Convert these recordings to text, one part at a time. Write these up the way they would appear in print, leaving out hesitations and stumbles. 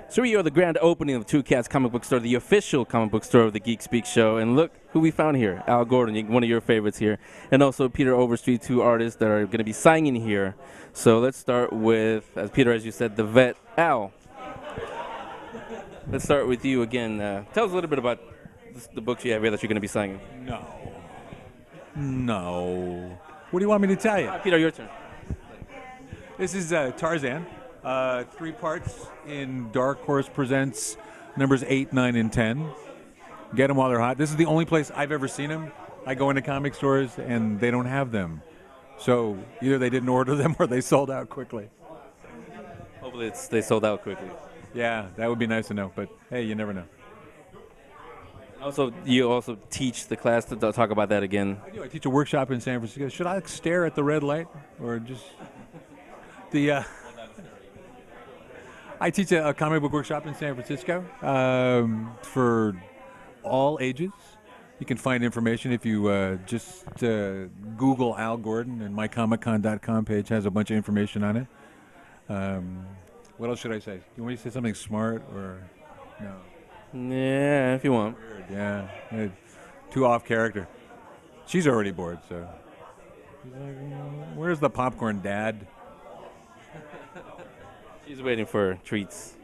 So we are the grand opening of the Two Cats comic book store, the official comic book store of the Geek Speak show. And look who we found here. Al Gordon, one of your favorites here. And also Peter Overstreet, two artists that are going to be signing here. So let's start with, as Peter, as you said, the vet, Al. Let's start with you again. Tell us a little bit about the books you have here that you're going to be signing. No. What do you want me to tell you? Peter, your turn. This is Tarzan. 3 parts in Dark Horse Presents numbers 8, 9, and 10. Get them while they're hot. This is the only place I've ever seen them. I go into comic stores and they don't have them. So either they didn't order them or they sold out quickly. Hopefully they sold out quickly. Yeah, that would be nice to know. But hey, you never know. Also, you also teach the class to talk about that again. I do. I teach a workshop in San Francisco. Should I stare at the red light or just the? I teach a comic book workshop in San Francisco for all ages. You can find information if you just Google Al Gordon, and mycomiccon.com page has a bunch of information on it. What else should I say? You want me to say something smart or no? Yeah, if you want. Yeah, too off character. She's already bored, so. She's like, where's the popcorn, Dad? She's waiting for treats.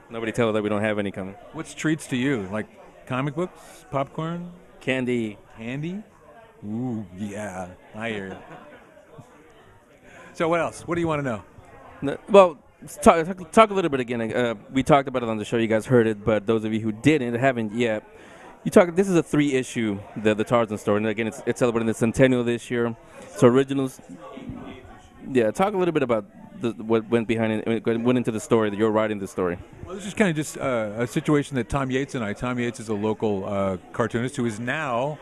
Nobody tell her that we don't have any coming. What's treats to you? Like comic books, popcorn, Candy. candy? Ooh, yeah, I hear you. So what else? What do you want to know? Well, talk a little bit again. We talked about it on the show. You guys heard it, but those of you who didn't, haven't yet, this is a 3-issue, the Tarzan story, and again, it's celebrating the centennial this year. So originals. Yeah, talk a little bit about what went behind it, went into the story, that you're writing the story. Well, this is kind of just a situation that Tom Yates and Tom Yates is a local cartoonist who is now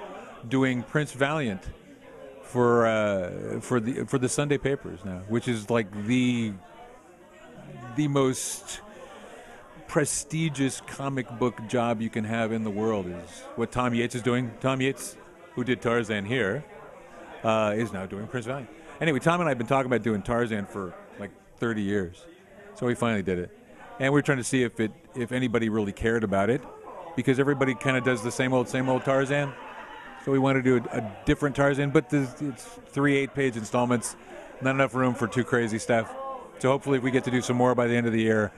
doing Prince Valiant for the Sunday papers now, which is like the most prestigious comic book job you can have in the world is what Tom Yates is doing. Tom Yates, who did Tarzan here, is now doing Prince Valiant. Anyway, Tom and I have been talking about doing Tarzan for like 30 years, so we finally did it. And we're trying to see if anybody really cared about it, because everybody kind of does the same old Tarzan. So we want to do a different Tarzan, but it's 3 8-page installments, not enough room for too crazy stuff. So hopefully if we get to do some more by the end of the year,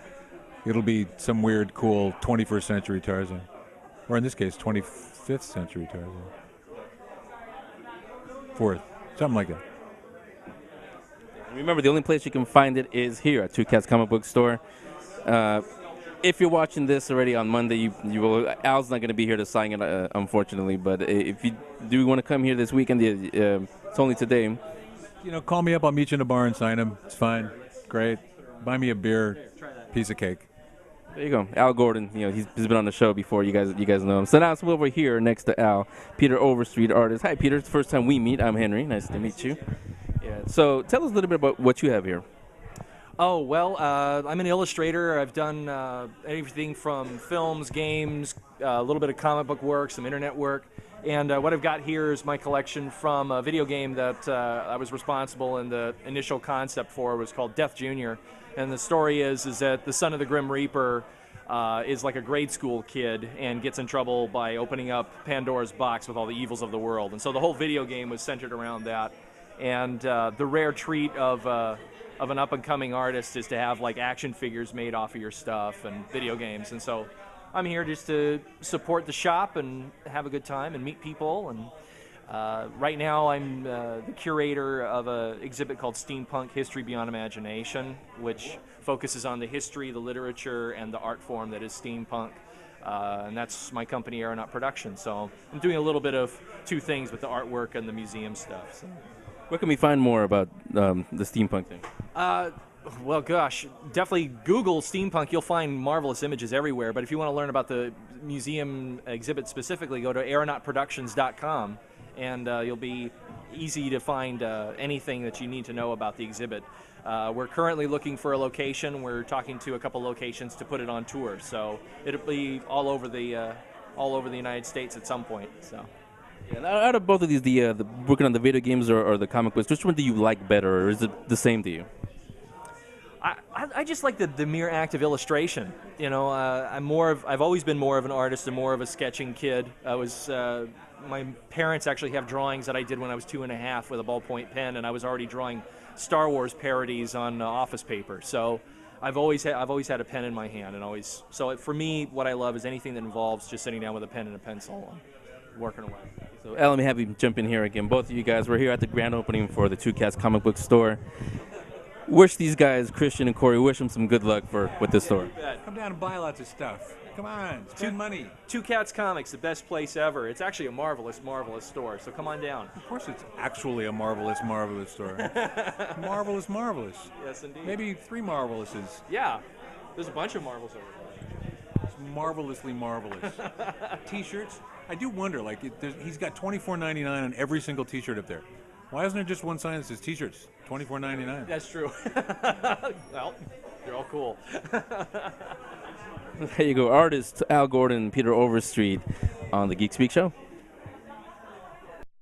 it'll be some weird, cool 21st century Tarzan. Or in this case, 25th century Tarzan. 4th, something like that. Remember, the only place you can find it is here at Two Cats Comic Book Store. If you're watching this already on Monday, you will. Al's not going to be here to sign it, unfortunately. But if you do want to come here this weekend, it's only today. Call me up. I'll meet you in a bar and sign them. It's fine. Great. Buy me a beer, piece of cake. There you go. Al Gordon, he's been on the show before. You guys know him. So now it's over here next to Al, Peter Overstreet, artist. Hi, Peter. It's the first time we meet. I'm Henry. Nice to meet you. Yeah. So tell us a little bit about what you have here. Oh, well, I'm an illustrator. I've done everything from films, games, a little bit of comic book work, some internet work. And what I've got here is my collection from a video game that I was responsible, and the initial concept for was called Death Jr. And the story is that the son of the Grim Reaper is like a grade school kid and gets in trouble by opening up Pandora's box with all the evils of the world. And so the whole video game was centered around that. And the rare treat of an up-and-coming artist is to have like action figures made off of your stuff and video games. And so I'm here just to support the shop and have a good time and meet people. And right now I'm the curator of an exhibit called Steampunk History Beyond Imagination, which focuses on the history, the literature, and the art form that is steampunk. And that's my company, Aeronaut Productions. So I'm doing a little bit of two things with the artwork and the museum stuff. So. Where can we find more about the steampunk thing? Well, gosh, definitely Google steampunk. You'll find marvelous images everywhere. But if you want to learn about the museum exhibit specifically, go to aeronautproductions.com, and you'll be easy to find anything that you need to know about the exhibit. We're currently looking for a location. We're talking to a couple locations to put it on tour. So it'll be all over the United States at some point. So. Yeah, out of both of these, the working on the video games or the comic books, which one do you like better, or is it the same to you? I I just like the mere act of illustration. You know, I've always been more of an artist and more of a sketching kid. My parents actually have drawings that I did when I was 2.5 with a ballpoint pen, and I was already drawing Star Wars parodies on office paper. So I've always had a pen in my hand, and for me, what I love is anything that involves just sitting down with a pen and a pencil and working away. So, Al, let me have you jump in here again. Both of you guys, we're here at the grand opening for the Two Cats comic book store. Wish these guys, Christian and Corey, wish them some good luck with this store. Come down and buy lots of stuff. Come on, spend money. Two Cats Comics, the best place ever. It's actually a marvelous, marvelous store, so come on down. Of course it's actually a marvelous, marvelous store. Marvelous, marvelous. Yes, indeed. Maybe 3 marvelouses. Yeah, there's a bunch of marvels over there. It's marvelously marvelous. T-shirts. I do wonder, like, he's got $24.99 on every single T-shirt up there. Why isn't there just one sign that says T-shirts, $24.99? That's true. Well, they're all cool. There you go, artists Al Gordon and Peter Overstreet on the Geek Speak Show.